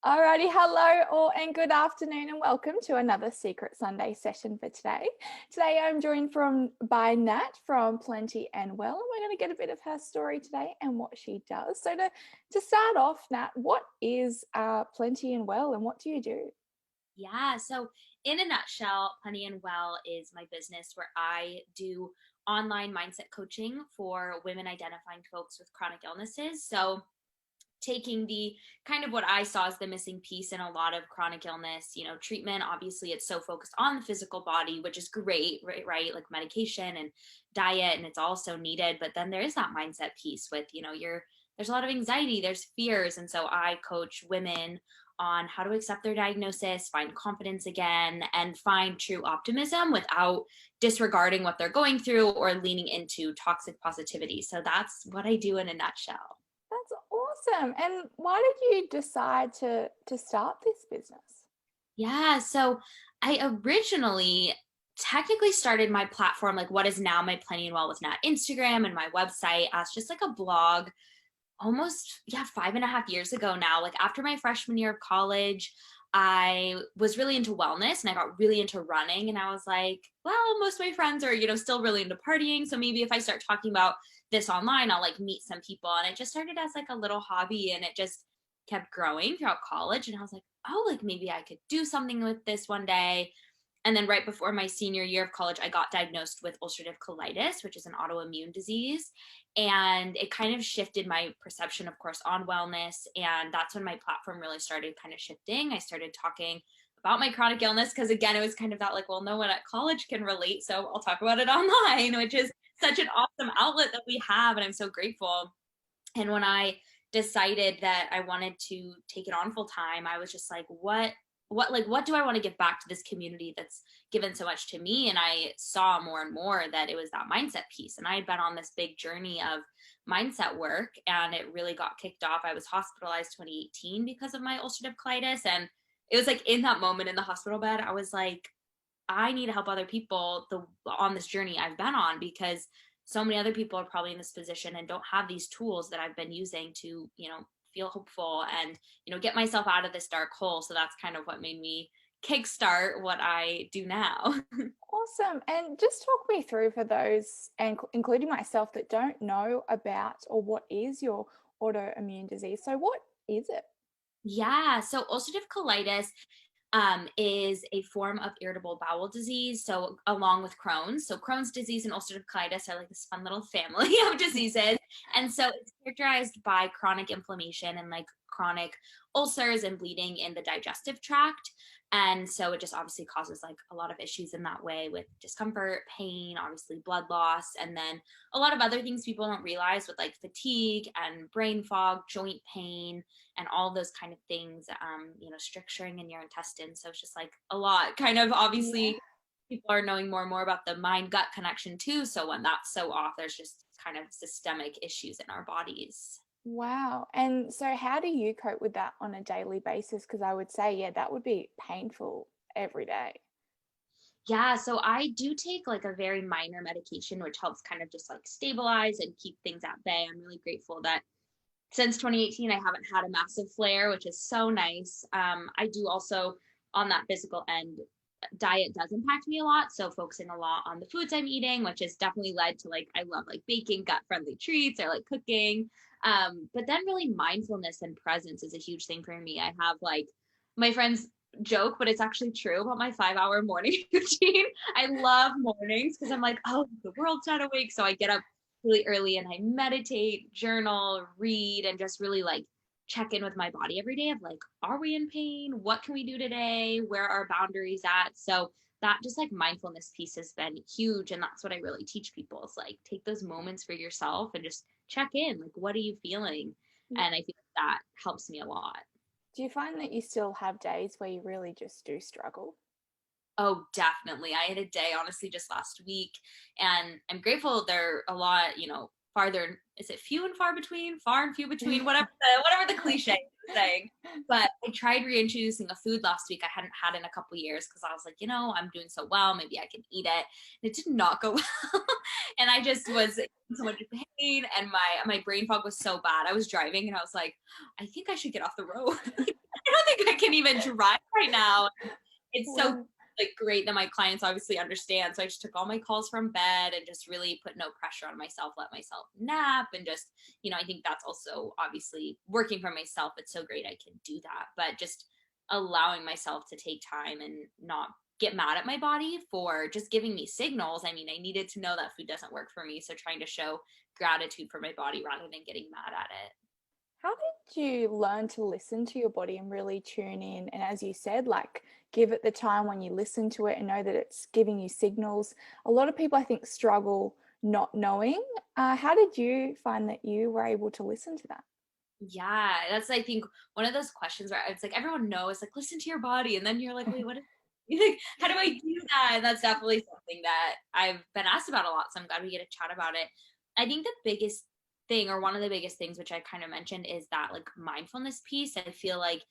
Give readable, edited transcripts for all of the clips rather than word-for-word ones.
Alrighty, hello all and good afternoon and welcome to another Secret Sunday session for today. Today I'm joined by Nat from Plenty and Well, and we're going to get a bit of her story today and what she does. So to start off, Nat, what is Plenty and Well and what do you do? Yeah, so in a nutshell, Plenty and Well is my business where I do online mindset coaching for women identifying folks with chronic illnesses. So taking the kind of what I saw as the missing piece in a lot of chronic illness, treatment, obviously it's so focused on the physical body, which is great, right? Like medication and diet, and it's also needed. But then there is that mindset piece with, there's a lot of anxiety, there's fears. And so I coach women on how to accept their diagnosis, find confidence again, and find true optimism without disregarding what they're going through or leaning into toxic positivity. So that's what I do in a nutshell. That's awesome. And why did you decide to start this business? Yeah, so I originally technically started my platform, like what is now my Plenty and Well with Nat Instagram and my website, as just like a blog almost 5.5 years ago now. Like after my freshman year of college, I was really into wellness and I got really into running, and I was like, well, most of my friends are still really into partying, so maybe if I start talking about this online, I'll like meet some people. And it just started as like a little hobby, and it just kept growing throughout college, and I was like, oh, like maybe I could do something with this one day. And then right before my senior year of college, I got diagnosed with ulcerative colitis, which is an autoimmune disease. And it kind of shifted my perception, of course, on wellness. And that's when my platform really started kind of shifting. I started talking about my chronic illness because, again, it was kind of that like, well, no one at college can relate. So I'll talk about it online, which is such an awesome outlet that we have. And I'm so grateful. And when I decided that I wanted to take it on full time, I was just like, what do I want to give back to this community that's given so much to me? And I saw more and more that it was that mindset piece. And I had been on this big journey of mindset work, and it really got kicked off. I was hospitalized 2018 because of my ulcerative colitis. And it was like in that moment in the hospital bed, I was like, I need to help other people on this journey I've been on, because so many other people are probably in this position and don't have these tools that I've been using to, feel hopeful and, get myself out of this dark hole. So that's kind of what made me kickstart what I do now. Awesome. And just talk me through for those, and including myself, that don't know about or what is your autoimmune disease. So what is it? Yeah. So ulcerative colitis is a form of irritable bowel disease. So along with Crohn's. So Crohn's disease and ulcerative colitis are like this fun little family of diseases. And so it's characterized by chronic inflammation and like chronic ulcers and bleeding in the digestive tract. And so it just obviously causes like a lot of issues in that way, with discomfort, pain, obviously blood loss, and then a lot of other things people don't realize with like fatigue and brain fog, joint pain, and all those kind of things, stricturing in your intestines. So it's just like a lot, kind of Yeah. obviously people are knowing more and more about the mind gut connection too. So when that's so off, there's just kind of systemic issues in our bodies. Wow. And so how do you cope with that on a daily basis? Because I would say, yeah, that would be painful every day. Yeah, so I do take like a very minor medication, which helps kind of just like stabilize and keep things at bay. I'm really grateful that since 2018, I haven't had a massive flare, which is so nice. I do also, on that physical end, diet does impact me a lot. So focusing a lot on the foods I'm eating, which has definitely led to like, I love like baking gut friendly treats or like cooking. But then really mindfulness and presence is a huge thing for me. I have like my friends joke, but it's actually true about my 5 hour morning routine. I love mornings because I'm like, oh, the world's not awake. So I get up really early and I meditate, journal, read, and just really like check in with my body every day of like, are we in pain? What can we do today? Where are boundaries at? So that just like mindfulness piece has been huge. And that's what I really teach people, is like take those moments for yourself and just check in. Like, what are you feeling? And I feel like that helps me a lot. Do you find that you still have days where you really just do struggle? Oh, definitely. I had a day, honestly, just last week, and I'm grateful they're a lot, farther. Is it few and far between, far and few between, whatever the cliche is saying. But I tried reintroducing a food last week I hadn't had in a couple years, because I was like, I'm doing so well, maybe I can eat it. And it did not go well, and I just was in so much pain, and my brain fog was so bad. I was driving, and I was like, I think I should get off the road. I don't think can't even drive right now. It's so Wow. like great that my clients obviously understand. So I just took all my calls from bed and just really put no pressure on myself, let myself nap, and just, I think that's also obviously working for myself. It's so great I can do that, but just allowing myself to take time and not get mad at my body for just giving me signals. I mean, I needed to know that food doesn't work for me. So trying to show gratitude for my body rather than getting mad at it. How did you learn to listen to your body and really tune in? And as you said, like give it the time when you listen to it and know that it's giving you signals. A lot of people, I think, struggle not knowing. How did you find that you were able to listen to that? Yeah, that's I think one of those questions where it's like everyone knows, like listen to your body, and then you're like, wait, what? You like, how do I do that? And that's definitely something that I've been asked about a lot. So I'm glad we get to chat about it. I think the biggest thing, or one of the biggest things, which I kind of mentioned, is that like mindfulness piece. I feel like,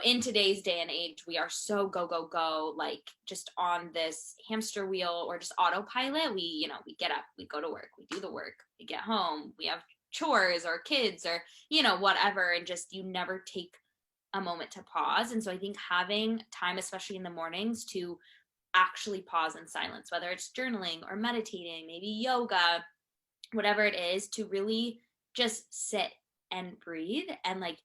in today's day and age, we are so go, go, go, like just on this hamster wheel or just autopilot. We get up, we go to work, we do the work, we get home, we have chores or kids or, whatever. And just you never take a moment to pause. And so I think having time, especially in the mornings, to actually pause in silence, whether it's journaling or meditating, maybe yoga, whatever it is, to really just sit and breathe and like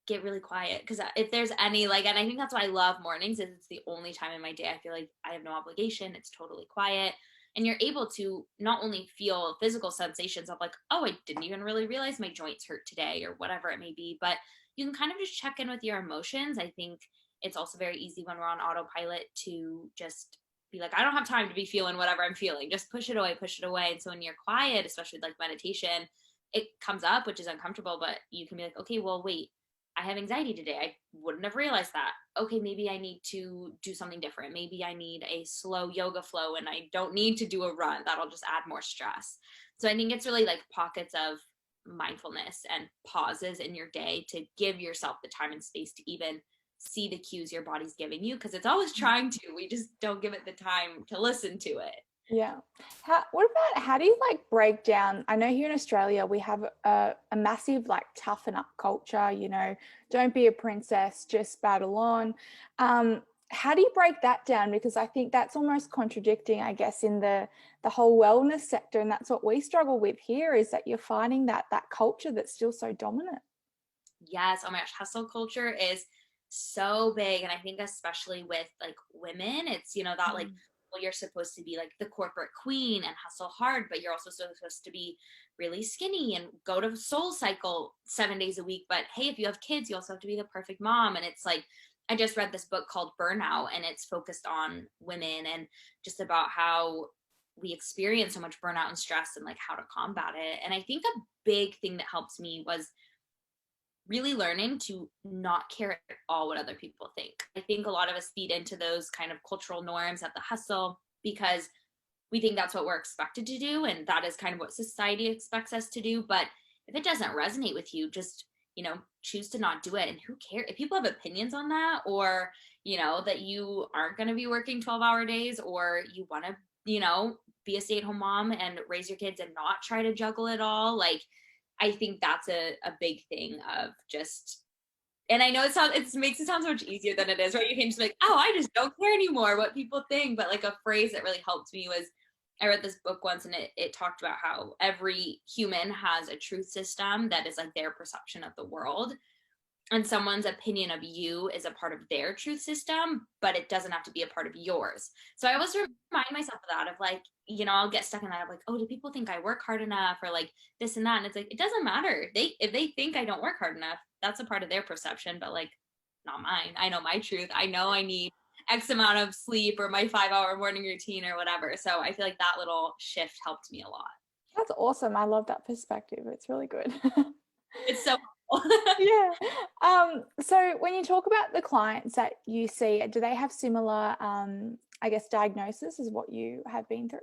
get really quiet. Because if there's any like, and I think that's why I love mornings, is it's the only time in my day I feel like I have no obligation, it's totally quiet, and you're able to not only feel physical sensations of like, oh, I didn't even really realize my joints hurt today or whatever it may be, but you can kind of just check in with your emotions. I think it's also very easy when we're on autopilot to just be like, I don't have time to be feeling whatever I'm feeling, just push it away, push it away. And so when you're quiet, especially like meditation, it comes up, which is uncomfortable, but you can be like, okay, well, wait, I have anxiety today. I wouldn't have realized that. Okay, maybe I need to do something different. Maybe I need a slow yoga flow and I don't need to do a run. That'll just add more stress. So I think it's really like pockets of mindfulness and pauses in your day to give yourself the time and space to even see the cues your body's giving you, because it's always trying to. We just don't give it the time to listen to it. Yeah. What about how do you like break down? I know here in Australia we have a massive like toughen up culture, don't be a princess, just battle on. How do you break that down? Because I think that's almost contradicting, I guess, in the whole wellness sector. And that's what we struggle with here, is that you're finding that culture that's still so dominant. Yes. Oh my gosh. Hustle culture is so big. And I think especially with like women, it's, that like, well, you're supposed to be like the corporate queen and hustle hard, but you're also supposed to be really skinny and go to Soul Cycle 7 days a week. But hey, if you have kids, you also have to be the perfect mom. And it's like, I just read this book called Burnout, and it's focused on women and just about how we experience so much burnout and stress and like how to combat it. And I think a big thing that helps me was really learning to not care at all what other people think. I think a lot of us feed into those kind of cultural norms at the hustle because we think that's what we're expected to do. And that is kind of what society expects us to do. But if it doesn't resonate with you, just, choose to not do it. And who cares if people have opinions on that, or, that you aren't going to be working 12-hour days, or you want to, be a stay-at-home mom and raise your kids and not try to juggle it all. Like, I think that's a big thing of just, and I know it makes it sound so much easier than it is, right? You can just be like, oh, I just don't care anymore what people think. But like a phrase that really helped me was, I read this book once and it talked about how every human has a truth system that is like their perception of the world. And someone's opinion of you is a part of their truth system, but it doesn't have to be a part of yours. So I always remind myself of that, of like, I'll get stuck in that of like, oh, do people think I work hard enough, or like this and that? And it's like, it doesn't matter. If they think I don't work hard enough, that's a part of their perception, but like not mine. I know my truth. I know I need X amount of sleep or my 5-hour morning routine or whatever. So I feel like that little shift helped me a lot. That's awesome. I love that perspective. It's really good. It's so Yeah. So when you talk about the clients that you see, do they have similar, I guess, diagnosis as what you have been through?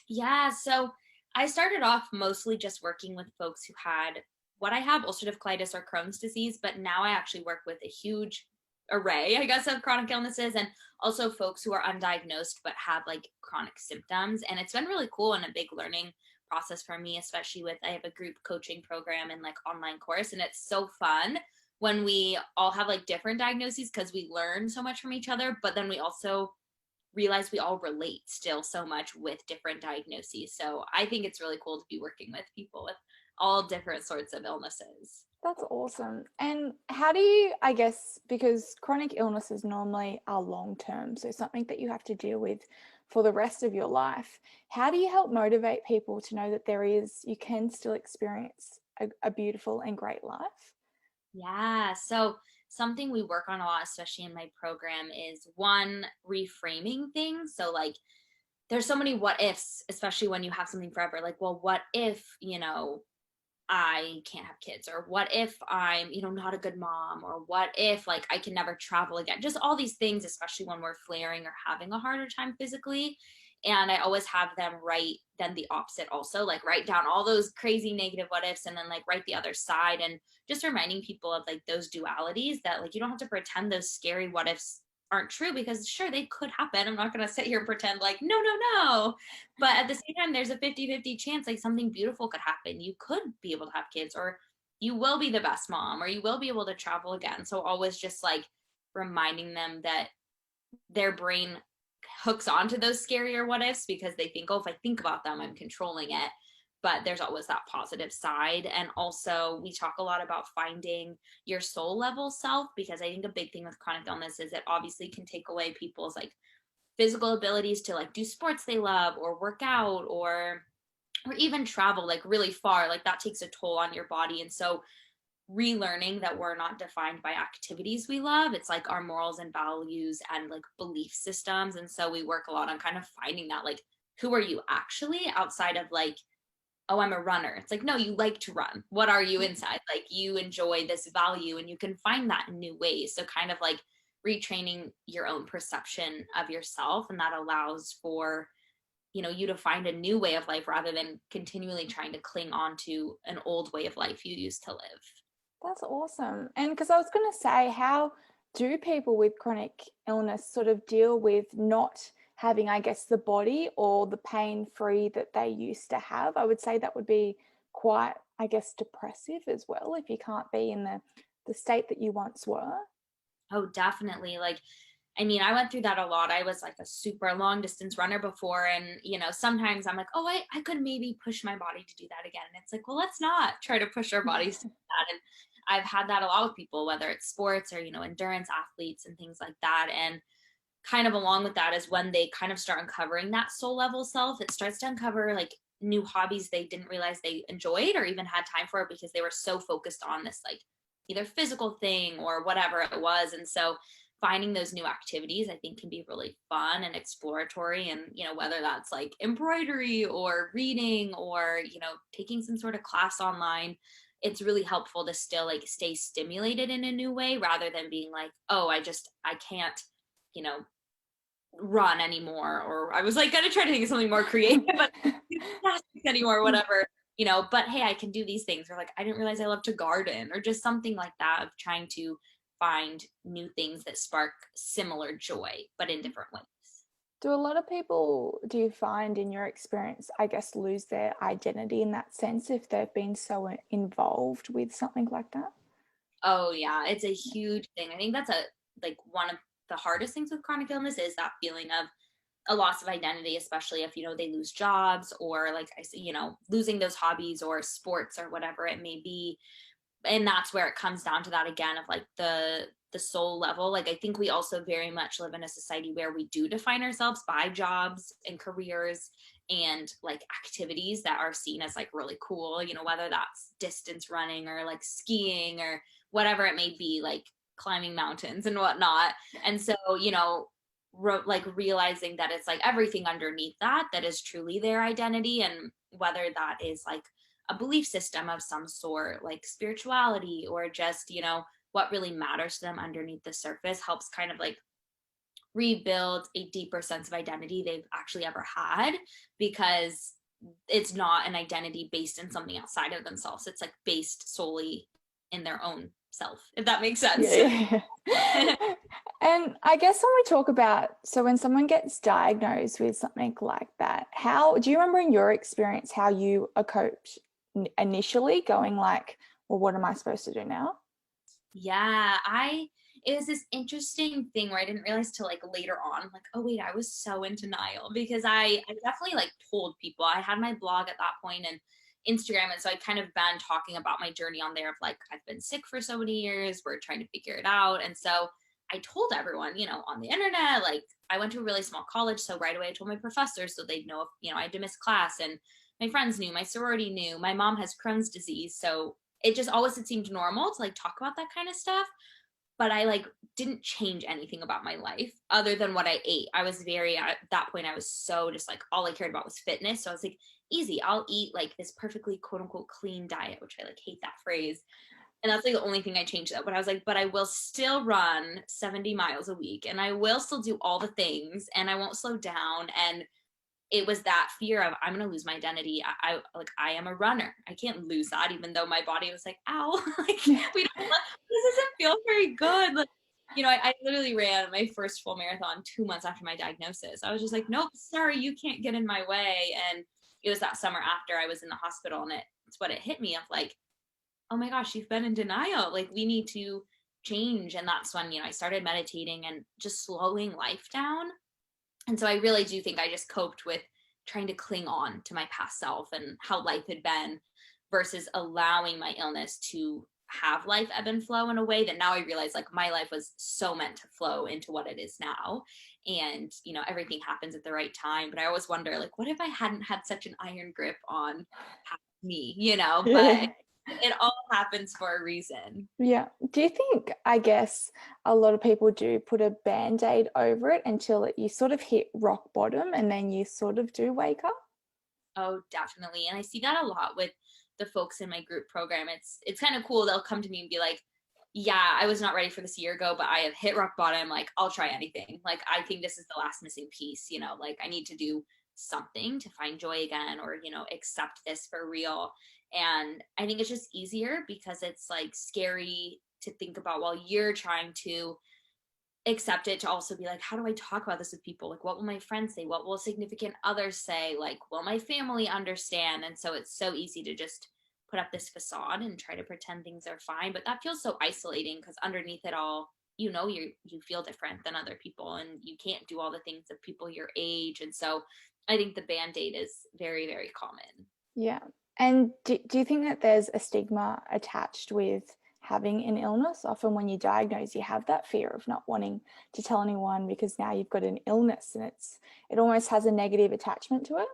Yeah, so I started off mostly just working with folks who had what I have, ulcerative colitis or Crohn's disease, but now I actually work with a huge array, I guess, of chronic illnesses, and also folks who are undiagnosed but have like chronic symptoms. And it's been really cool and a big learning process for me, especially with, I have a group coaching program and like online course, and it's so fun when we all have like different diagnoses, because we learn so much from each other, but then we also realize we all relate still so much with different diagnoses. So I think it's really cool to be working with people with all different sorts of illnesses. That's awesome. And how do you, I guess, because chronic illnesses normally are long term, so something that you have to deal with for the rest of your life, how do you help motivate people to know that you can still experience a beautiful and great life? Yeah. So something we work on a lot, especially in my program, is one, reframing things. So like there's so many what ifs, especially when you have something forever. Like, well, what if, I can't have kids, or what if I'm, not a good mom, or what if like I can never travel again? Just all these things, especially when we're flaring or having a harder time physically. And I always have them write then the opposite also, like write down all those crazy negative what ifs and then like write the other side, and just reminding people of like those dualities, that like you don't have to pretend those scary what ifs aren't true, because sure, they could happen. I'm not going to sit here and pretend like no, no, no, but at the same time there's a 50-50 chance like something beautiful could happen. You could be able to have kids, or you will be the best mom, or you will be able to travel again. So always just like reminding them that their brain hooks onto those scarier what ifs, because they think, oh, if I think about them, I'm controlling it. But there's always that positive side. And also, we talk a lot about finding your soul level self, because I think a big thing with chronic illness is it obviously can take away people's like physical abilities to like do sports they love, or work out, or even travel like really far. Like that takes a toll on your body. And so relearning that we're not defined by activities we love. It's like our morals and values and like belief systems. And so we work a lot on kind of finding that, like, who are you actually outside of like, oh, I'm a runner. It's like, no, you like to run. What are you inside? Like, you enjoy this value, and you can find that in new ways. So kind of like retraining your own perception of yourself. And that allows for, you to find a new way of life, rather than continually trying to cling on to an old way of life you used to live. That's awesome. And because I was going to say, how do people with chronic illness sort of deal with not having, I guess, the body or the pain free that they used to have? I would say that would be quite, I guess, depressive as well if you can't be in the state that you once were. Oh, definitely. Like, I mean, I went through that a lot. I was like a super long distance runner before. And, sometimes I'm like, oh, I could maybe push my body to do that again. And it's like, well, let's not try to push our bodies to do that. And I've had that a lot with people, whether it's sports or, endurance athletes and things like that. And kind of along with that is when they kind of start uncovering that soul level self, it starts to uncover like new hobbies they didn't realize they enjoyed or even had time for, because they were so focused on this like either physical thing or whatever it was. And so finding those new activities I think can be really fun and exploratory. And whether that's like embroidery or reading or taking some sort of class online, it's really helpful to still like stay stimulated in a new way, rather than being like, oh, I can't you know run anymore, or I was like gonna try to think of something more creative, but gymnastics anymore, whatever. But hey, I can do these things, or like I didn't realize I love to garden, or just something like that, of trying to find new things that spark similar joy but in different ways. Do a lot of people, do you find in your experience, I guess, lose their identity in that sense if they've been so involved with something like that? Oh yeah, it's a huge thing. I think that's one of the hardest things with chronic illness, is that feeling of a loss of identity, especially if they lose jobs, or like I say, losing those hobbies or sports or whatever it may be. And that's where it comes down to that again, of like the soul level. Like I think we also very much live in a society where we do define ourselves by jobs and careers and like activities that are seen as like really cool, whether that's distance running or like skiing or whatever it may be, like climbing mountains and whatnot. And so like realizing that it's like everything underneath that is truly their identity, and whether that is like a belief system of some sort, like spirituality, or just what really matters to them underneath the surface, helps kind of like rebuild a deeper sense of identity they've actually ever had, because it's not an identity based in something outside of themselves. It's like based solely in their own self, if that makes sense. Yeah. And I guess when we talk about, so when someone gets diagnosed with something like that, how do you remember in your experience how you coped initially, going like, well, what am I supposed to do now? Yeah, it was this interesting thing where I didn't realize till like later on, like, oh wait, I was so in denial because I definitely like told people. I had my blog at that point and Instagram, and so I kind of been talking about my journey on there of like I've been sick for so many years, we're trying to figure it out. And so I told everyone, on the internet, like I went to a really small college, so right away I told my professors so they'd know if, I had to miss class, and my friends knew, my sorority knew, my mom has Crohn's disease, so it just always had seemed normal to like talk about that kind of stuff. But I like didn't change anything about my life other than what I ate. I was very, at that point, I was so just like all I cared about was fitness. So I was like, easy, I'll eat like this perfectly quote unquote clean diet, which I like hate that phrase. And that's like the only thing I changed up. But I was like, but I will still run 70 miles a week and I will still do all the things and I won't slow down. And it was that fear of I'm going to lose my identity. I am a runner. I can't lose that, even though my body was like, ow, like we don't, this doesn't feel very good. Like, I literally ran my first full marathon 2 months after my diagnosis. I was just like, nope, sorry, you can't get in my way. And it was that summer after I was in the hospital, and it's what it hit me of like, oh my gosh, you've been in denial. Like we need to change. And that's when, I started meditating and just slowing life down. And so I really do think I just coped with trying to cling on to my past self and how life had been versus allowing my illness to have life ebb and flow in a way that now I realize like my life was so meant to flow into what it is now. And, everything happens at the right time. But I always wonder, like, what if I hadn't had such an iron grip on me, but Yeah. it all happens for a reason. Yeah. Do you think, I guess, a lot of people do put a band-aid over it until you sort of hit rock bottom and then you sort of do wake up? Oh, definitely. And I see that a lot with the folks in my group program. It's kind of cool. They'll come to me and be like, "Yeah, I was not ready for this a year ago, but I have hit rock bottom. Like, I'll try anything. Like, I think this is the last missing piece, like I need to do something to find joy again or, accept this for real." And I think it's just easier because it's like scary to think about while you're trying to accept it, to also be like, how do I talk about this with people? Like, what will my friends say? What will significant others say? Like, will my family understand? And so it's so easy to just put up this facade and try to pretend things are fine. But that feels so isolating because underneath it all, you feel different than other people and you can't do all the things of people your age. And so I think the band-aid is very, very common. Yeah. And do you think that there's a stigma attached with having an illness? Often when you diagnose, you have that fear of not wanting to tell anyone because now you've got an illness and it almost has a negative attachment to it.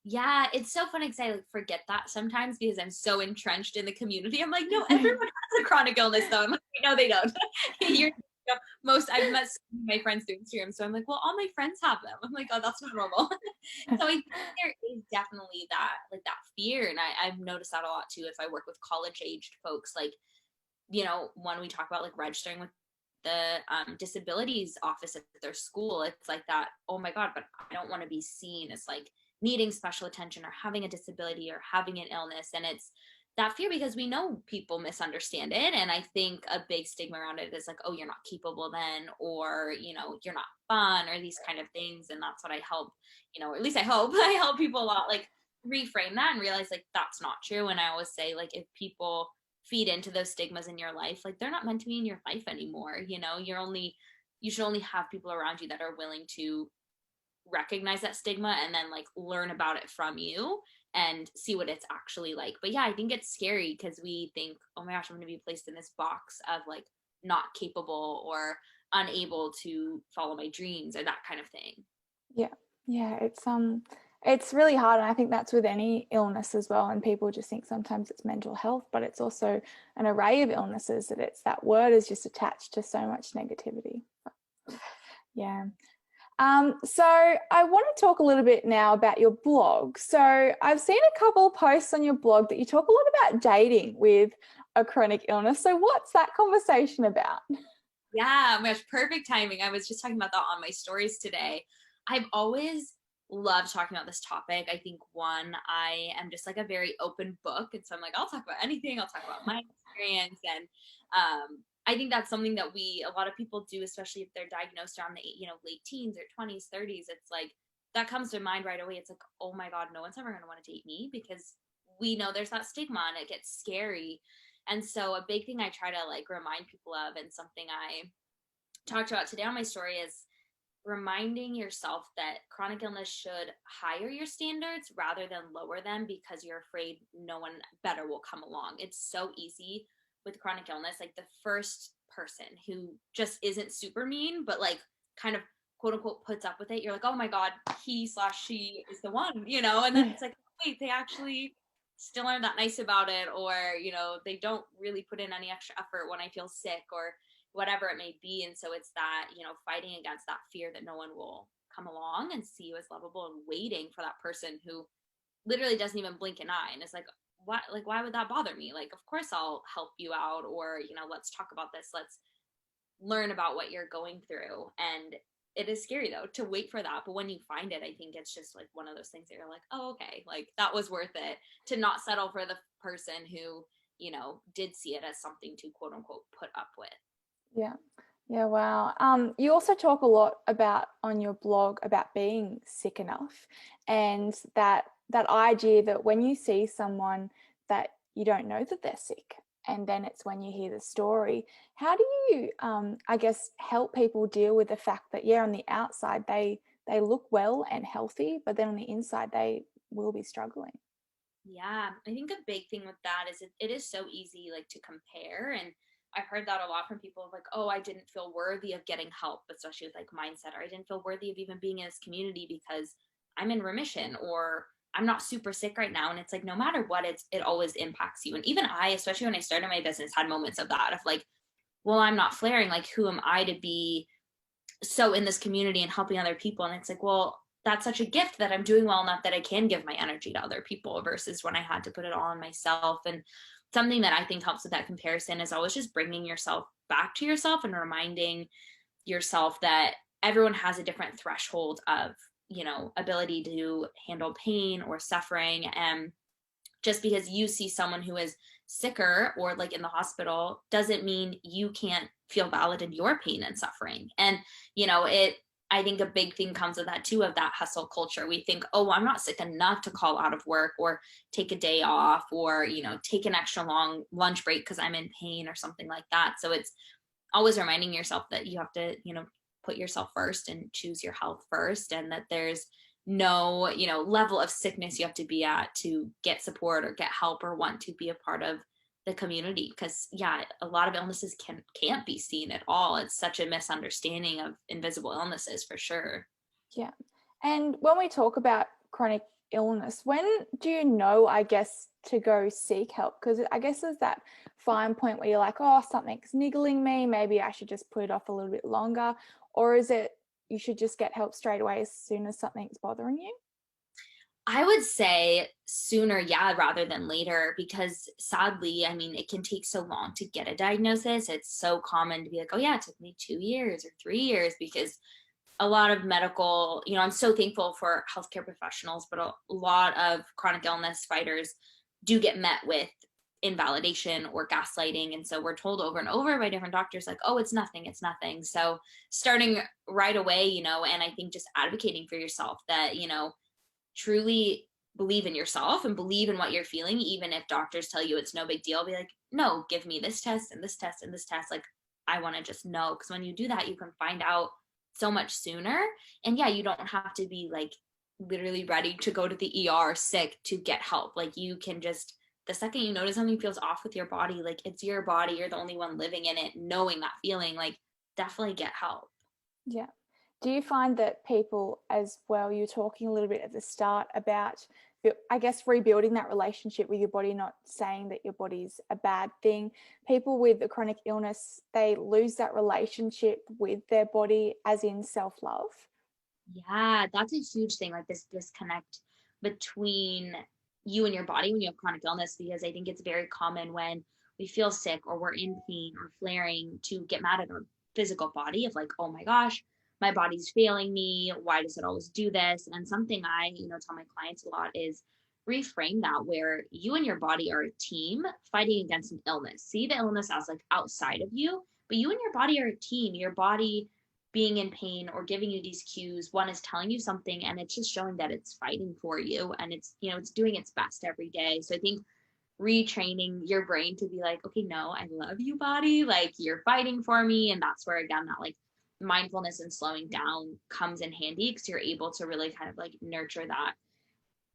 Yeah, it's so funny because I like forget that sometimes because I'm so entrenched in the community. I'm like, no, everyone has a chronic illness though. I'm like, no, they don't. Most I've met so many of my friends through Instagram, so I'm like, well, all my friends have them. I'm like, oh, that's not normal. So I think there is definitely that fear, and I've noticed that a lot too. If I work with college aged folks, like when we talk about like registering with the disabilities office at their school, it's like that, oh my God, but I don't want to be seen as like needing special attention or having a disability or having an illness. And it's that fear because we know people misunderstand it. And I think a big stigma around it is like, oh, you're not capable then, or, you're not fun, or these kind of things. And that's what I help, or at least I hope I help people a lot, like reframe that and realize like that's not true. And I always say, like, if people feed into those stigmas in your life, like they're not meant to be in your life anymore. You should only have people around you that are willing to recognize that stigma and then like learn about it from you and see what it's actually like. But yeah, I think it's scary because we think, oh my gosh, I'm going to be placed in this box of like not capable or unable to follow my dreams or that kind of thing. Yeah. Yeah. It's really hard. And I think that's with any illness as well. And people just think sometimes it's mental health, but it's also an array of illnesses that that word is just attached to so much negativity. Yeah. So I want to talk a little bit now about your blog. So I've seen a couple of posts on your blog that you talk a lot about dating with a chronic illness. So what's that conversation about? Yeah, my gosh, perfect timing. I was just talking about that on my stories today. I've always loved talking about this topic. I think one, I am just like a very open book. And so I'm like, I'll talk about anything. I'll talk about my experience. And I think that's something that a lot of people do, especially if they're diagnosed around the, late teens or 20s, 30s. It's like, that comes to mind right away. It's like, oh my God, no one's ever going to want to date me because we know there's that stigma and it gets scary. And so a big thing I try to like remind people of, and something I talked about today on my story, is reminding yourself that chronic illness should higher your standards rather than lower them because you're afraid no one better will come along. It's so easy with chronic illness. Like the first person who just isn't super mean, but like kind of quote unquote puts up with it, you're like, oh my God, he/she is the one, and then it's like, wait, they actually still aren't that nice about it, or, they don't really put in any extra effort when I feel sick, or whatever it may be. And so it's that, fighting against that fear that no one will come along and see you as lovable, and waiting for that person who literally doesn't even blink an eye and is like, what, like, why would that bother me? Like, of course I'll help you out, or, let's talk about this. Let's learn about what you're going through. And it is scary though to wait for that. But when you find it, I think it's just like one of those things that you're like, oh, okay, like that was worth it, to not settle for the person who, did see it as something to quote unquote put up with. Yeah. Yeah, wow. You also talk a lot about on your blog about being sick enough, and that idea that when you see someone that you don't know that they're sick, and then it's when you hear the story, how do you I guess help people deal with the fact that on the outside they look well and healthy, but then on the inside they will be struggling? Yeah, I think a big thing with that is it is so easy like to compare. And I've heard that a lot from people of like, oh, I didn't feel worthy of getting help, especially with like mindset, or I didn't feel worthy of even being in this community because I'm in remission, or I'm not super sick right now. And it's like, no matter what, it always impacts you. And even I, especially when I started my business, had moments of that, of like, well, I'm not flaring. Like, who am I to be so in this community and helping other people? And it's like, well, that's such a gift that I'm doing well enough that I can give my energy to other people, versus when I had to put it all on myself. And something that I think helps with that comparison is always just bringing yourself back to yourself and reminding yourself that everyone has a different threshold of, ability to handle pain or suffering. And just because you see someone who is sicker or like in the hospital doesn't mean you can't feel valid in your pain and suffering. And I think a big thing comes with that too, of that hustle culture. We think, oh, I'm not sick enough to call out of work or take a day off, or take an extra long lunch break because I'm in pain or something like that. So it's always reminding yourself that you have to put yourself first and choose your health first, and that there's no level of sickness you have to be at to get support or get help or want to be a part of the community. Because a lot of illnesses can't be seen at all. It's such a misunderstanding of invisible illnesses, for sure. Yeah. And when we talk about chronic illness, when do you know, I guess, to go seek help? Because I guess there's that fine point where you're like, oh, something's niggling me, maybe I should just put it off a little bit longer. Or is it you should just get help straight away as soon as something's bothering you? I would say sooner, rather than later, because sadly, I mean, it can take so long to get a diagnosis. It's so common to be like, oh, yeah, it took me 2 years or 3 years, because a lot of medical, I'm so thankful for healthcare professionals, but a lot of chronic illness fighters do get met with invalidation or gaslighting. And so we're told over and over by different doctors, like, oh, it's nothing, it's nothing. So starting right away, and I think just advocating for yourself that, truly believe in yourself and believe in what you're feeling, even if doctors tell you it's no big deal. Be like, no, give me this test and this test and this test. Like, I want to just know. Because when you do that, you can find out so much sooner. And you don't have to be like literally ready to go to the ER sick to get help. Like, you can just, the second you notice something feels off with your body, like, it's your body, you're the only one living in it, knowing that feeling, like, definitely get help. Yeah. Do you find that people as well, you're talking a little bit at the start about, I guess, rebuilding that relationship with your body, not saying that your body's a bad thing. People with a chronic illness, they lose that relationship with their body, as in self-love. Yeah, that's a huge thing, like this disconnect between you and your body when you have chronic illness, because I think it's very common when we feel sick or we're in pain or flaring to get mad at our physical body, of like, oh my gosh, my body's failing me. Why does it always do this? And something I, tell my clients a lot is reframe that, where you and your body are a team fighting against an illness. See the illness as like outside of you, but you and your body are a team. Your body being in pain or giving you these cues, one is telling you something, and it's just showing that it's fighting for you, and it's it's doing its best every day. So I think retraining your brain to be like, okay, no, I love you, body, like you're fighting for me. And that's where, again, that like mindfulness and slowing down comes in handy, because you're able to really kind of like nurture that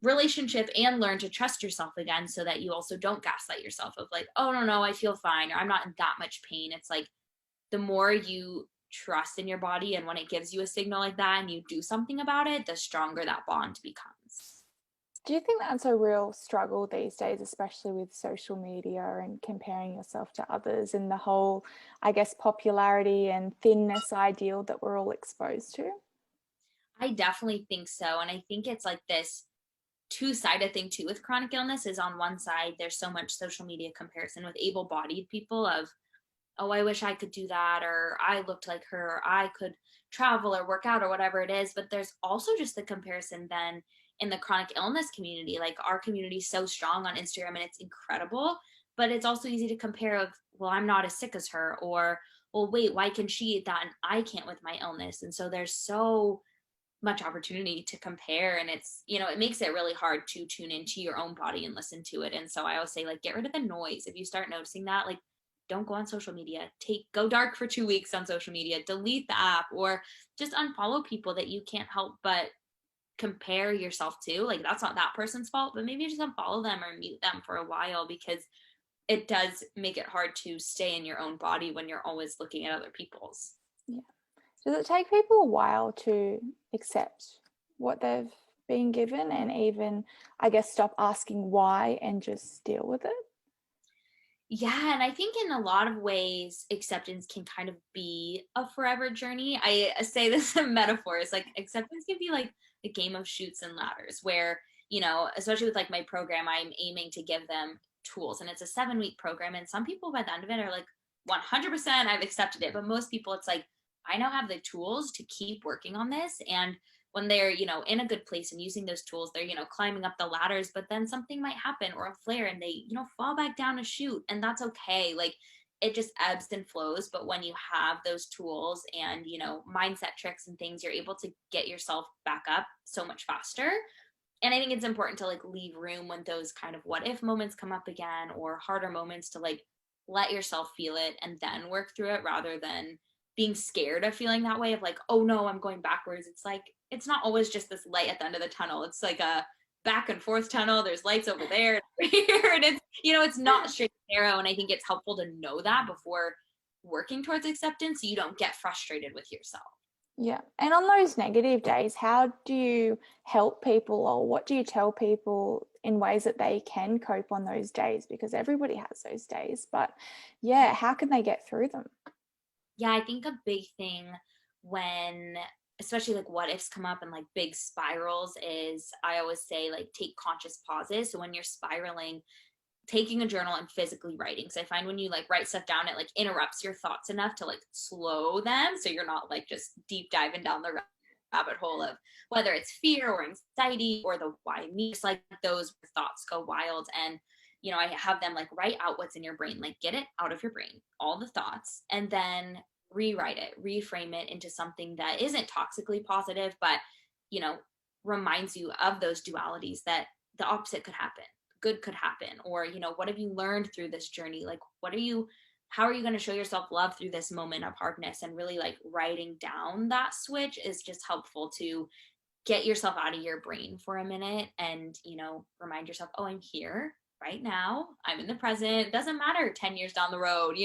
relationship and learn to trust yourself again, so that you also don't gaslight yourself of like, oh no, I feel fine, or I'm not in that much pain. It's like, the more you trust in your body, and when it gives you a signal like that and you do something about it, the stronger that bond becomes. Do you think that's a real struggle these days, especially with social media and comparing yourself to others and the whole, I guess, popularity and thinness ideal that we're all exposed to? I definitely think so. And I think it's like this two-sided thing too with chronic illness. Is on one side, there's so much social media comparison with able-bodied people of, oh, I wish I could do that, or I looked like her, or I could travel or work out or whatever it is. But there's also just the comparison then in the chronic illness community. Like, our community is so strong on Instagram and it's incredible, but it's also easy to compare of, well, I'm not as sick as her, or, well, wait, why can she eat that and I can't with my illness? And so there's so much opportunity to compare, and it's, it makes it really hard to tune into your own body and listen to it. And so I always say, like, get rid of the noise. If you start noticing that, like, don't go on social media, go dark for 2 weeks on social media, delete the app, or just unfollow people that you can't help but compare yourself to. Like, that's not that person's fault, but maybe just unfollow them or mute them for a while, because it does make it hard to stay in your own body when you're always looking at other people's. Yeah. Does it take people a while to accept what they've been given and even, I guess, stop asking why and just deal with it? Yeah, and I think in a lot of ways, acceptance can kind of be a forever journey. I say this in metaphors, like acceptance can be like a game of chutes and ladders, where, especially with like my program, I'm aiming to give them tools, and it's a 7-week program. And some people by the end of it are like, 100% I've accepted it. But most people, it's like, I now have the tools to keep working on this. And when they're, in a good place and using those tools, they're, climbing up the ladders, but then something might happen or a flare and they, fall back down a chute, and that's okay. Like, it just ebbs and flows. But when you have those tools and, mindset tricks and things, you're able to get yourself back up so much faster. And I think it's important to like leave room when those kind of what if moments come up again, or harder moments, to like let yourself feel it and then work through it, rather than being scared of feeling that way of like, oh no, I'm going backwards. It's like, it's not always just this light at the end of the tunnel. It's like a back and forth tunnel. There's lights over there and here, and it's, it's not straight and narrow. And I think it's helpful to know that before working towards acceptance, so you don't get frustrated with yourself. Yeah. And on those negative days, how do you help people, or what do you tell people in ways that they can cope on those days? Because everybody has those days, but yeah, how can they get through them? Yeah, I think a big thing when, especially like what ifs come up and like big spirals, is I always say like take conscious pauses. So when you're spiraling, taking a journal and physically writing. So I find when you like write stuff down, it like interrupts your thoughts enough to like slow them. So you're not like just deep diving down the rabbit hole of whether it's fear or anxiety or the why me. Just like those thoughts go wild. And, I have them like write out what's in your brain, like get it out of your brain, all the thoughts, and then rewrite it, reframe it into something that isn't toxically positive, but, you know, reminds you of those dualities, that the opposite could happen, good could happen. Or, what have you learned through this journey? Like, how are you going to show yourself love through this moment of hardness? And really like writing down that switch is just helpful to get yourself out of your brain for a minute and, remind yourself, oh, I'm here right now. I'm in the present. It doesn't matter 10 years down the road,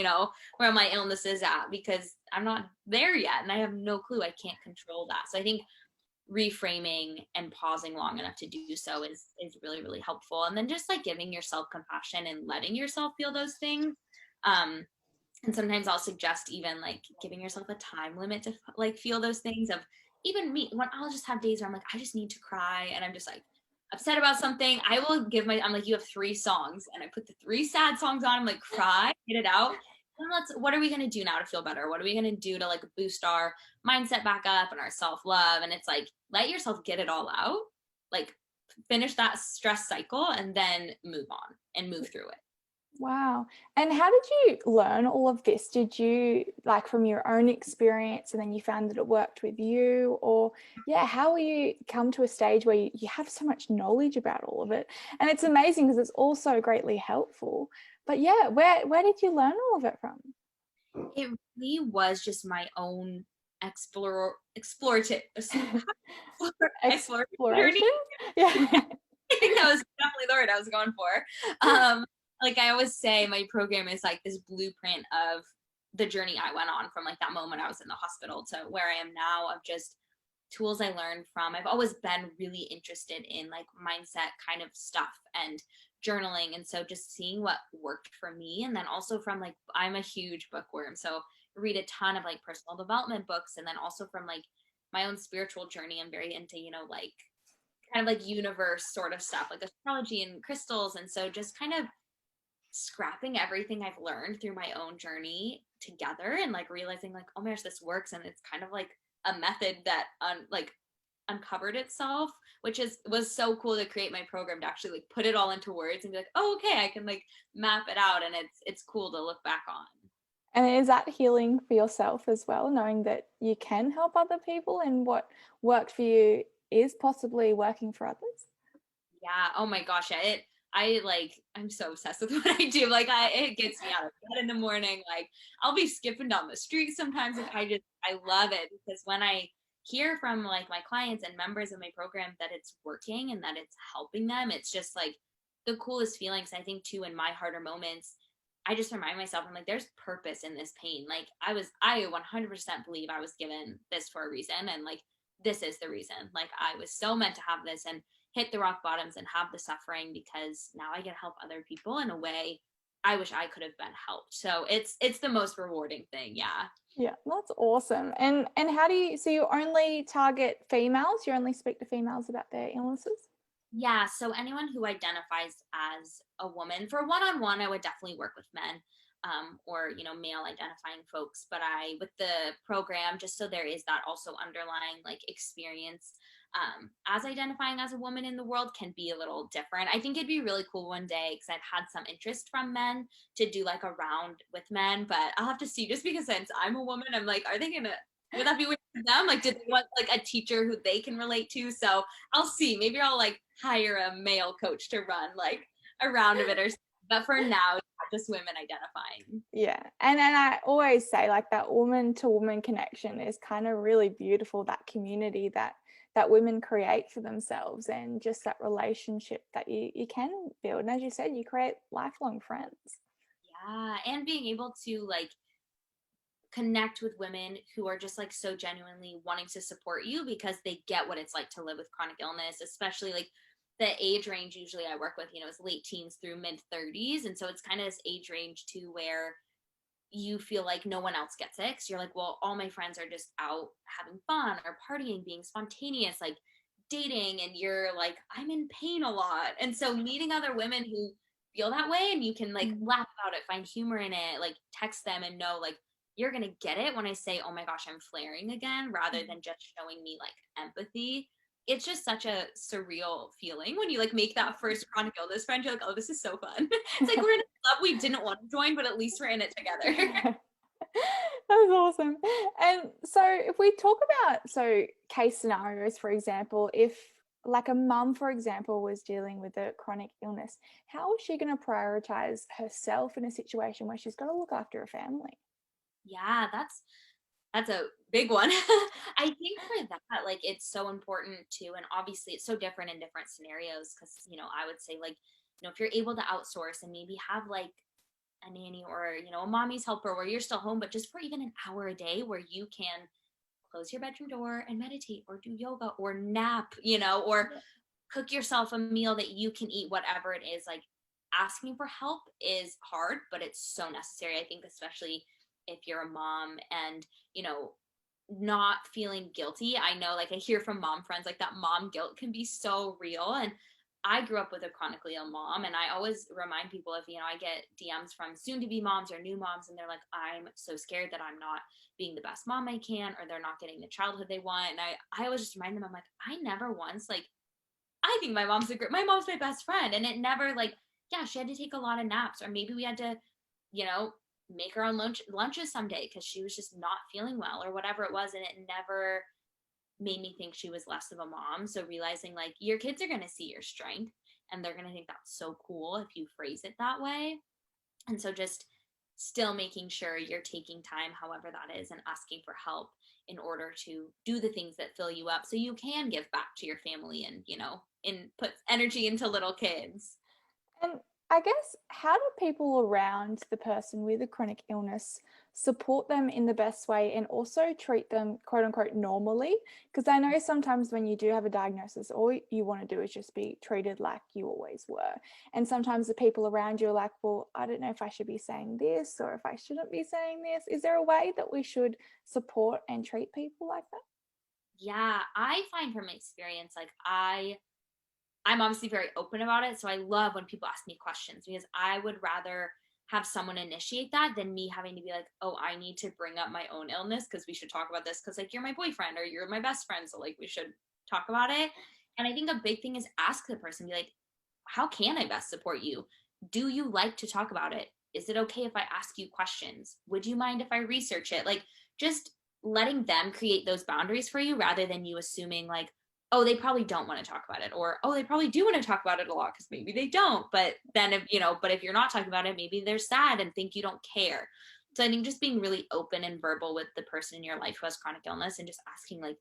where my illness is at, because I'm not there yet and I have no clue. I can't control that. So I think reframing and pausing long enough to do so is really, really helpful. And then just like giving yourself compassion and letting yourself feel those things. And sometimes I'll suggest even like giving yourself a time limit to like feel those things. Of even me, when I'll just have days where I'm like, I just need to cry and I'm just like upset about something, I'm like, you have 3 songs, and I put the 3 sad songs on. I'm like, cry, get it out. And what are we going to do now to feel better? What are we going to do to like boost our mindset back up and our self-love? And it's like, let yourself get it all out, like finish that stress cycle and then move on and move through it. Wow. And how did you learn all of this? Did you like from your own experience and then you found that it worked with you? Or yeah, how will you come to a stage where you have so much knowledge about all of it? And it's amazing because it's also greatly helpful. But yeah, where did you learn all of it from? It really was just my own explorative explorative journey. Exploration? Yeah. I think that was definitely the word I was going for. Like I always say, my program is like this blueprint of the journey I went on from like that moment I was in the hospital to where I am now, of just tools I learned from. I've always been really interested in like mindset kind of stuff and journaling. And so just seeing what worked for me. And then also from like, I'm a huge bookworm. So I read a ton of like personal development books. And then also from like my own spiritual journey, I'm very into, like kind of like universe sort of stuff, like astrology and crystals. And so just kind of scrapping everything I've learned through my own journey together and like realizing like, oh my gosh, this works. And it's kind of like a method that uncovered itself, which was so cool to create my program, to actually like put it all into words and be like, oh, okay, I can like map it out. And it's cool to look back on. And is that healing for yourself as well, knowing that you can help other people and what worked for you is possibly working for others? Yeah. Oh my gosh. Yeah. I'm so obsessed with what I do. Like it gets me out of bed in the morning. Like I'll be skipping down the street sometimes. Like I love it, because when I hear from like my clients and members of my program that it's working and that it's helping them, it's just like the coolest feelings. I think too, in my harder moments, I just remind myself, I'm like, there's purpose in this pain. Like I 100% believe I was given this for a reason. And like, this is the reason. Like I was so meant to have this and hit the rock bottoms and have the suffering, because now I get to help other people in a way I wish I could have been helped. So it's the most rewarding thing. Yeah. Yeah, that's awesome. And how do you, so you only target females? You only speak to females about their illnesses? Yeah, so anyone who identifies as a woman, for one-on-one, I would definitely work with men, or male identifying folks. But with the program, just so there is that also underlying like experience, as identifying as a woman in the world can be a little different. I think it'd be really cool one day, because I've had some interest from men to do like a round with men, but I'll have to see, just because since I'm a woman, I'm like, are they gonna? Would that be weird for them? Like, did they want like a teacher who they can relate to? So I'll see. Maybe I'll like hire a male coach to run like a round of it or something. But for now, just women identifying. Yeah. And I always say like that woman to woman connection is kind of really beautiful, that community that women create for themselves, and just that relationship that you can build. And as you said, you create lifelong friends. Yeah. And being able to like connect with women who are just like so genuinely wanting to support you, because they get what it's like to live with chronic illness, especially like the age range usually I work with, is late teens through mid 30s. And so it's kind of this age range too, where you feel like no one else gets it. 'Cause you're like, well, all my friends are just out having fun or partying, being spontaneous, like dating. And you're like, I'm in pain a lot. And so meeting other women who feel that way, and you can like laugh about it, find humor in it, like text them and know like you're going to get it when I say, oh my gosh, I'm flaring again, rather than just showing me like empathy. It's just such a surreal feeling when you like make that first chronic illness friend. You're like, oh, this is so fun. It's like we're in a club we didn't want to join, but at least we're in it together. That's awesome. And so if we talk about case scenarios, for example, if like a mum, for example, was dealing with a chronic illness, how is she going to prioritize herself in a situation where she's got to look after a family? Yeah, that's a big one. I think for that, like it's so important too, and obviously it's so different in different scenarios, because I would say like, if you're able to outsource and maybe have like a nanny or a mommy's helper where you're still home, but just for even an hour a day where you can close your bedroom door and meditate or do yoga or nap, or cook yourself a meal that you can eat, whatever it is. Like asking for help is hard, but it's so necessary. I think especially if you're a mom, and not feeling guilty. I know, like I hear from mom friends, like that mom guilt can be so real. And I grew up with a chronically ill mom, and I always remind people, if I get DMs from soon to be moms or new moms, and they're like, I'm so scared that I'm not being the best mom I can, or they're not getting the childhood they want. And I always just remind them, I'm like, I never once like, I think my mom's my best friend. And it never like, yeah, she had to take a lot of naps, or maybe we had to, you know, make her own lunches someday because she was just not feeling well or whatever it was. And it never made me think she was less of a mom. So realizing like your kids are going to see your strength and they're going to think that's so cool if you phrase it that way. And so just still making sure you're taking time, however that is, and asking for help in order to do the things that fill you up so you can give back to your family and, and put energy into little kids. And I guess, how do people around the person with a chronic illness support them in the best way and also treat them, quote unquote, normally? Because I know sometimes when you do have a diagnosis, all you want to do is just be treated like you always were. And sometimes the people around you are like, well, I don't know if I should be saying this or if I shouldn't be saying this. Is there a way that we should support and treat people like that? Yeah, I find from experience, like I'm obviously very open about it. So I love when people ask me questions because I would rather have someone initiate that than me having to be like, oh, I need to bring up my own illness because we should talk about this because like you're my boyfriend or you're my best friend. So like we should talk about it. And I think a big thing is ask the person, be like, how can I best support you? Do you like to talk about it? Is it okay if I ask you questions? Would you mind if I research it? Like just letting them create those boundaries for you rather than you assuming like, oh, they probably don't want to talk about it, or oh, they probably do want to talk about it a lot because maybe they don't. But then if you're not talking about it, maybe they're sad and think you don't care. So I think just being really open and verbal with the person in your life who has chronic illness and just asking like,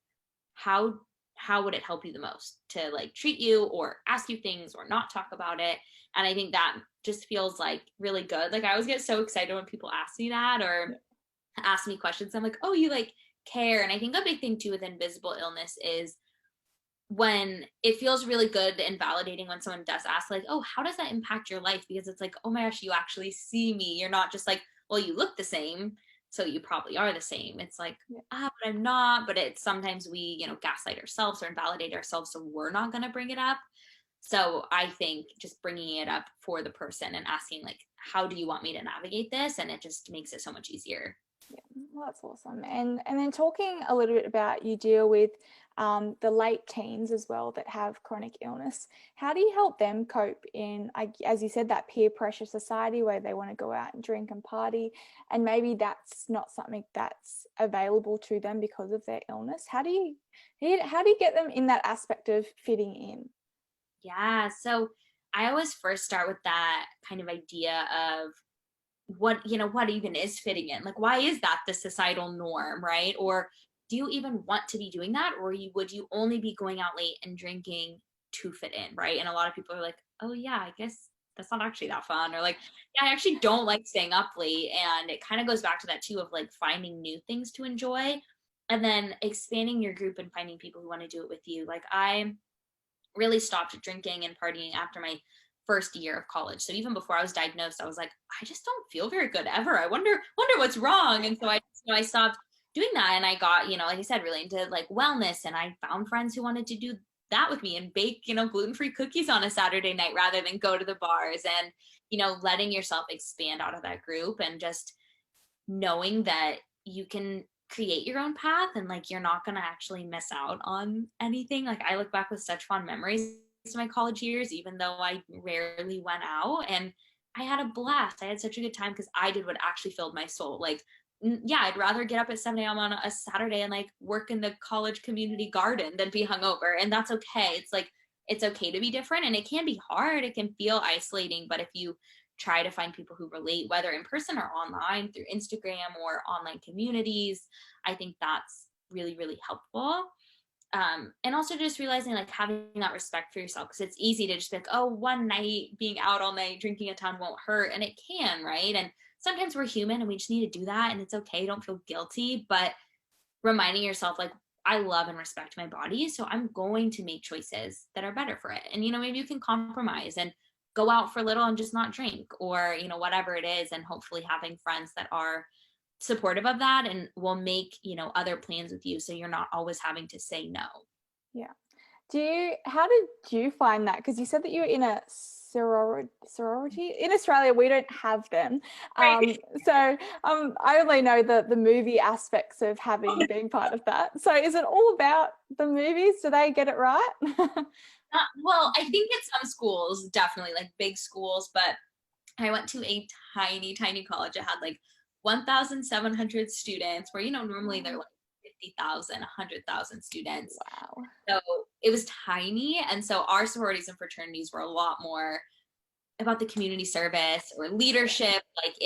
how how would it help you the most to like treat you or ask you things or not talk about it. And I think that just feels like really good. Like I always get so excited when people ask me that or ask me questions. I'm like, oh, you like care. And I think a big thing too with invisible illness is when it feels really good and validating when someone does ask like, oh, how does that impact your life? Because it's like, oh my gosh, you actually see me. You're not just like, well, you look the same, so you probably are the same. It's like, but I'm not. But it's sometimes we, gaslight ourselves or invalidate ourselves, so we're not going to bring it up. So I think just bringing it up for the person and asking like, how do you want me to navigate this? And it just makes it so much easier. Yeah, well, that's awesome. And then talking a little bit about, you deal with the late teens as well that have chronic illness. How do you help them cope in, as you said, that peer pressure society where they want to go out and drink and party, and maybe that's not something that's available to them because of their illness? How do you get them in that aspect of fitting in? Yeah. So I always first start with that kind of idea of what even is fitting in, like why is that the societal norm, right? Or do you even want to be doing that, or would you only be going out late and drinking to fit in, right? And a lot of people are like, oh yeah, I guess that's not actually that fun, or like, yeah, I actually don't like staying up late. And it kind of goes back to that too of like finding new things to enjoy and then expanding your group and finding people who want to do it with you. Like I really stopped drinking and partying after my first year of college. So even before I was diagnosed, I was like, I just don't feel very good ever. I wonder what's wrong. And so I stopped doing that. And I got, like I said, really into like wellness. And I found friends who wanted to do that with me and bake, gluten-free cookies on a Saturday night rather than go to the bars. And, letting yourself expand out of that group and just knowing that you can create your own path and like you're not going to actually miss out on anything. Like I look back with such fond memories to my college years, even though I rarely went out, and I had a blast. I had such a good time because I did what actually filled my soul. Like, yeah, I'd rather get up at 7 a.m. on a Saturday and like work in the college community garden than be hungover. And that's okay. It's like, it's okay to be different, and it can be hard. It can feel isolating, but if you try to find people who relate, whether in person or online through Instagram or online communities, I think that's really, really helpful. And also just realizing like having that respect for yourself, because it's easy to just be like, oh, one night being out all night drinking a ton won't hurt, and it can, right? And sometimes we're human and we just need to do that, and it's okay. Don't feel guilty, but reminding yourself like, I love and respect my body, so I'm going to make choices that are better for it. And maybe you can compromise and go out for a little and just not drink, or whatever it is, and hopefully having friends that are supportive of that and will make other plans with you so you're not always having to say no. Yeah. How did you find that? Because you said that you were in a sorority. In Australia, we don't have them. Right. So I only know the movie aspects of being part of that. So is it all about the movies? Do they get it right? Well, I think at some schools, definitely like big schools, but I went to a tiny, tiny college. It had like 1,700 students, where, normally they're like 50,000, 100,000 students. Wow. So it was tiny. And so our sororities and fraternities were a lot more about the community service or leadership. Like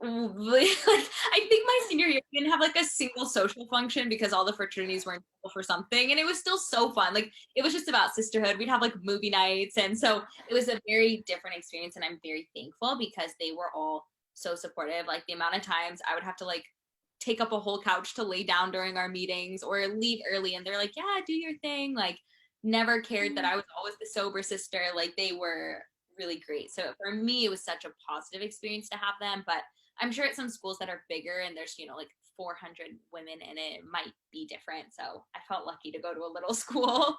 I think my senior year we didn't have like a single social function because all the fraternities were in trouble for something, and it was still so fun. Like it was just about sisterhood. We'd have like movie nights, and so it was a very different experience, and I'm very thankful because they were all so supportive. Like the amount of times I would have to like take up a whole couch to lay down during our meetings or leave early, and they're like, yeah, do your thing. Like never cared that I was always the sober sister. Like they were really great. So for me it was such a positive experience to have them. But I'm sure at some schools that are bigger and there's, like 400 women in it, it might be different. So I felt lucky to go to a little school.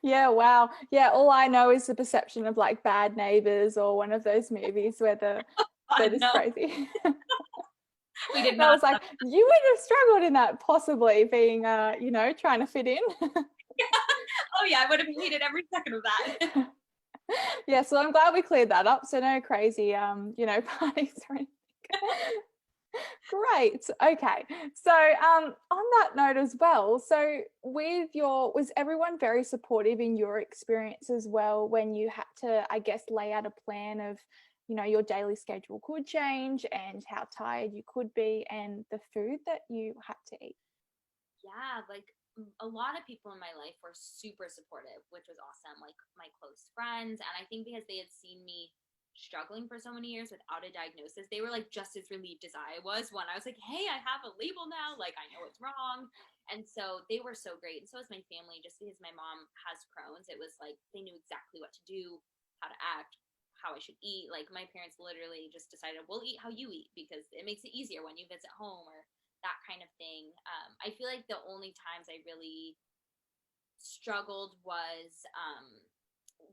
Yeah, wow. Yeah, all I know is the perception of like Bad Neighbors or one of those movies where they're just No, crazy. we did I not. was like, you would have struggled in that, possibly being, trying to fit in. Oh yeah, I would have hated every second of that. Yeah, so I'm glad we cleared that up. So no crazy, parties or anything. Great. Okay. So on that note as well, so was everyone very supportive in your experience as well when you had to, I guess, lay out a plan of, your daily schedule could change and how tired you could be and the food that you had to eat? Yeah, like a lot of people in my life were super supportive, which was awesome. Like my close friends. And I think because they had seen me struggling for so many years without a diagnosis, they were like just as relieved as I was when I was like, hey, I have a label now. Like I know it's wrong. And so they were so great. And so was my family, just because my mom has Crohn's. It was like they knew exactly what to do, how to act, how I should eat. Like my parents literally just decided, we'll eat how you eat because it makes it easier when you visit home, or that kind of thing. I feel like the only times I really struggled was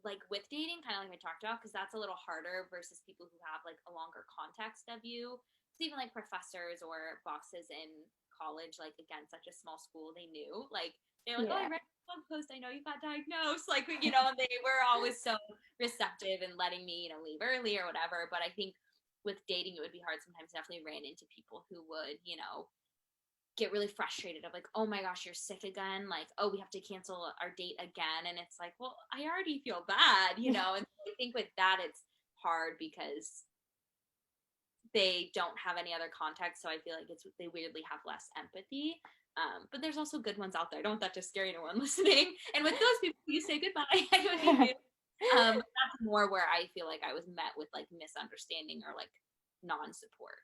like with dating, kind of like I talked about, because that's a little harder versus people who have like a longer context of you. So even like professors or bosses in college, like again, such a small school, they knew like they're like, oh, I Yeah. read your blog post, I know you got diagnosed, like and they were always so receptive and letting me leave early or whatever. But I think with dating it would be hard sometimes. Definitely ran into people who would get really frustrated of like, oh my gosh, you're sick again, like, oh, we have to cancel our date again. And it's like, well, I already feel bad. And I think with that it's hard because they don't have any other context, so I feel like they weirdly have less empathy. But there's also good ones out there. I don't want that to scare anyone listening. And with those people you say goodbye. I know what you do. That's more where I feel like I was met with like misunderstanding or like non-support.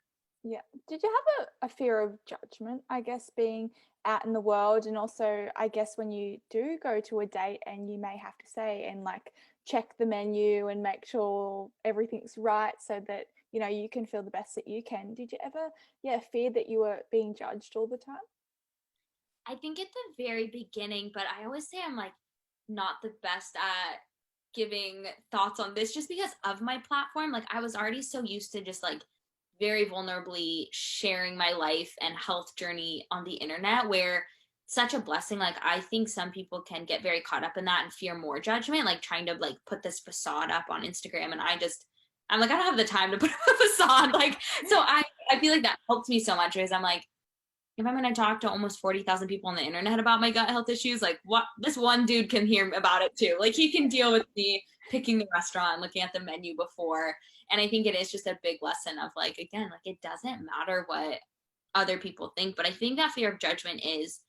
Yeah. Did you have a fear of judgment, I guess, being out in the world? And also, I guess, when you do go to a date and you may have to say and like check the menu and make sure everything's right so that, you can feel the best that you can. Did you ever, fear that you were being judged all the time? I think at the very beginning, but I always say I'm like not the best at giving thoughts on this just because of my platform. Like I was already so used to just like very vulnerably sharing my life and health journey on the internet, where such a blessing. Like I think some people can get very caught up in that and fear more judgment, like trying to like put this facade up on Instagram. And I'm like, I don't have the time to put up a facade. Like, so I feel like that helped me so much because I'm like, if I'm going to talk to almost 40,000 people on the internet about my gut health issues, like what this one dude can hear about it too. Like he can deal with me picking the restaurant, looking at the menu before. And I think it is just a big lesson of like, again, like it doesn't matter what other people think. But I think that fear of judgment is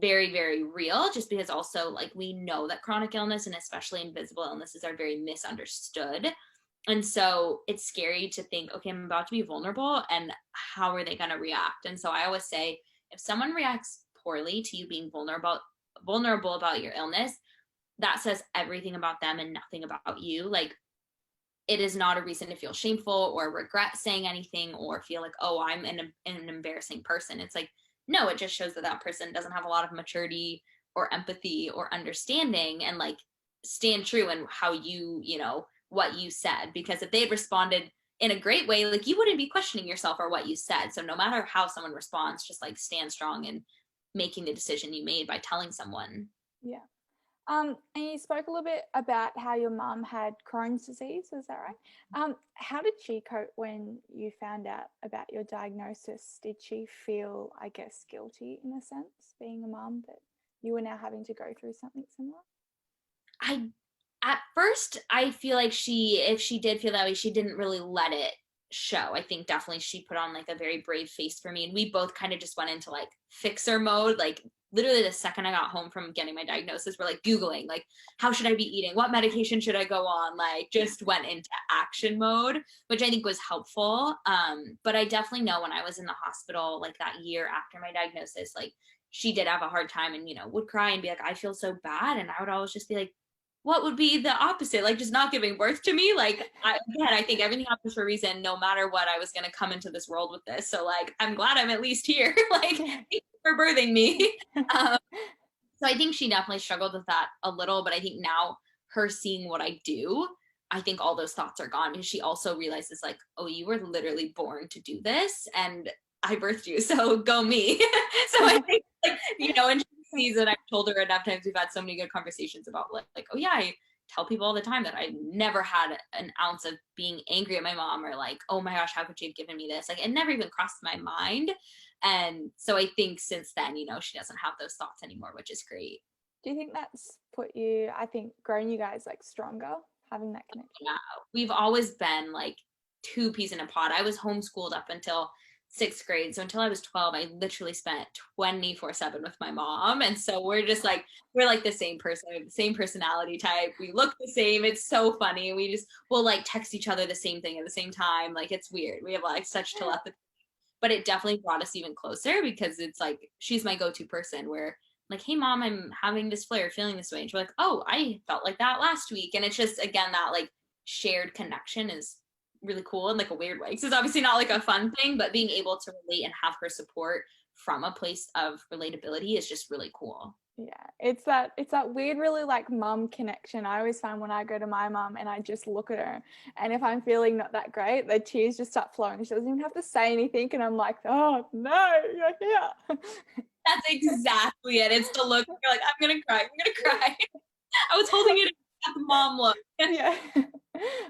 very, very real, just because also like we know that chronic illness and especially invisible illnesses are very misunderstood. And so it's scary to think, okay, I'm about to be vulnerable and how are they going to react? And so I always say, if someone reacts poorly to you being vulnerable about your illness, that says everything about them and nothing about you. Like it is not a reason to feel shameful or regret saying anything or feel like, oh, I'm an embarrassing person. It's like, no, it just shows that that person doesn't have a lot of maturity or empathy or understanding. And like stand true in how you know, what you said. Because if they had responded in a great way, like you wouldn't be questioning yourself or what you said. So no matter how someone responds, just like stand strong in making the decision you made by telling someone. Yeah. And you spoke a little bit about how your mum had Crohn's disease, is that right? How did she cope when you found out about your diagnosis? Did she feel, I guess, guilty in a sense, being a mum, that you were now having to go through something similar? I At first I feel like if she did feel that way, she didn't really let it show. I think definitely she put on like a very brave face for me, and we both kind of just went into like fixer mode. Like literally the second I got home from getting my diagnosis, we're like Googling like, how should I be eating, what medication should I go on, like just went into action mode, which I think was helpful. But I definitely know when I was in the hospital like that year after my diagnosis, like she did have a hard time and, you know, would cry and be like, I feel so bad. And I would always just be like, what would be the opposite? Like just not giving birth to me? Like, again, I think everything happens for a reason. No matter what, I was going to come into this world with this. So like, I'm glad I'm at least here. Like, thank you for birthing me. Um, so I think she definitely struggled with that a little, but I think now her seeing what I do, I think all those thoughts are gone, because she also realizes like, oh, you were literally born to do this and I birthed you. So go me. So I think like, you know, and she sees it. I've told her enough times, we've had so many good conversations about like, oh yeah, I tell people all the time that I never had an ounce of being angry at my mom or like, oh my gosh, how could she have given me this? Like it never even crossed my mind. And so I think since then, you know, she doesn't have those thoughts anymore, which is great. Do you think that's put you, I think, grown you guys like stronger, having that connection? Yeah, we've always been like two peas in a pod. I was homeschooled up until sixth grade. So until I was 12, I literally spent 24/7 with my mom. And so we're just like, we're like the same person. We have the same personality type. We look the same. It's so funny. We'll like text each other the same thing at the same time. Like it's weird. We have like such telepathy, but it definitely brought us even closer because it's like she's my go-to person where like, hey mom, I'm having this flare, feeling this way. And she's like, oh, I felt like that last week. And it's just again that like shared connection is really cool in like a weird way. Because it's obviously not like a fun thing, but being able to relate and have her support from a place of relatability is just really cool. Yeah, it's that weird, really like mum connection. I always find when I go to my mum and I just look at her, and if I'm feeling not that great, the tears just start flowing. She doesn't even have to say anything, and I'm like, oh no, you're here. That's exactly it. It's the look. You're like, I'm gonna cry. I'm gonna cry. I was holding it at the mom look. Yeah.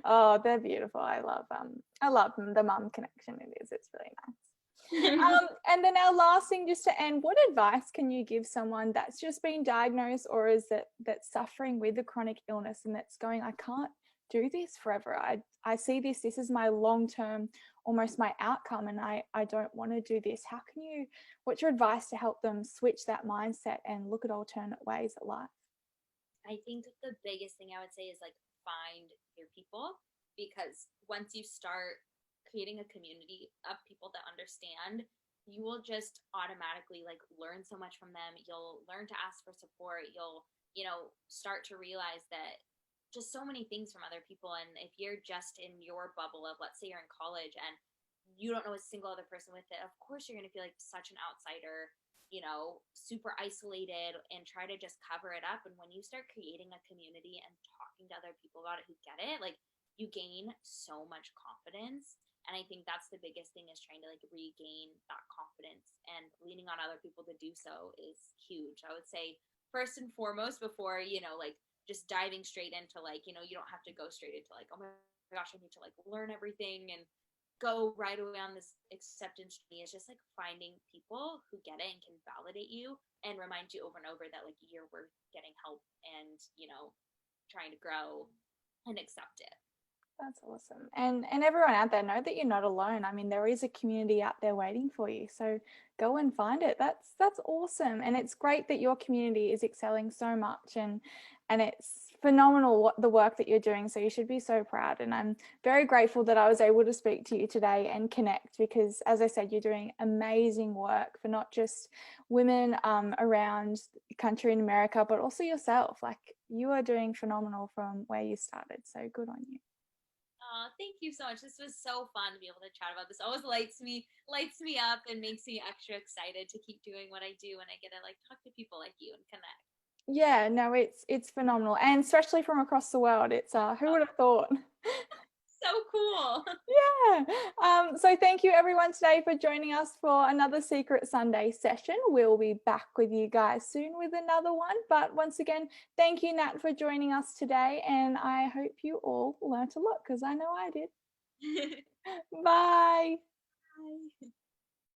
Oh, they're beautiful. I love the mum connection. It's really nice. And then our last thing, just to end, what advice can you give someone that's just been diagnosed or is that's suffering with a chronic illness and that's going, I can't do this forever. I see this is my long-term, almost my outcome, and I don't want to do this. What's your advice to help them switch that mindset and look at alternate ways at life? I think the biggest thing I would say is like find your people, because once you start creating a community of people that understand, you will just automatically like learn so much from them. You'll learn to ask for support. You'll, you know, start to realize that just so many things from other people. And if you're just in your bubble of, let's say you're in college and you don't know a single other person with it, of course you're going to feel like such an outsider, you know, super isolated and try to just cover it up. And when you start creating a community and talking to other people about it who get it, like you gain so much confidence. And I think that's the biggest thing, is trying to like regain that confidence, and leaning on other people to do so is huge. I would say first and foremost, before, you know, like just diving straight into like, you know, you don't have to go straight into like, oh my gosh, I need to like learn everything and go right away on this acceptance journey. Is just like finding people who get it and can validate you and remind you over and over that like you're worth getting help and, you know, trying to grow and accept it. That's awesome. And everyone out there, know that you're not alone. I mean, there is a community out there waiting for you. So go and find it. That's awesome. And it's great that your community is excelling so much, and it's phenomenal what the work that you're doing. So you should be so proud. And I'm very grateful that I was able to speak to you today and connect, because as I said, you're doing amazing work for not just women around the country in America, but also yourself. Like, you are doing phenomenal from where you started. So good on you. Thank you so much. This was so fun to be able to chat about this. Always lights me up and makes me extra excited to keep doing what I do when I get to like talk to people like you and connect. Yeah, no, it's phenomenal, and especially from across the world. It's who would have thought? So cool. Yeah. So thank you everyone today for joining us for another Secret Sunday session. We'll be back with you guys soon with another one. But once again, thank you, Nat, for joining us today. And I hope you all learnt a lot because I know I did. Bye. Bye.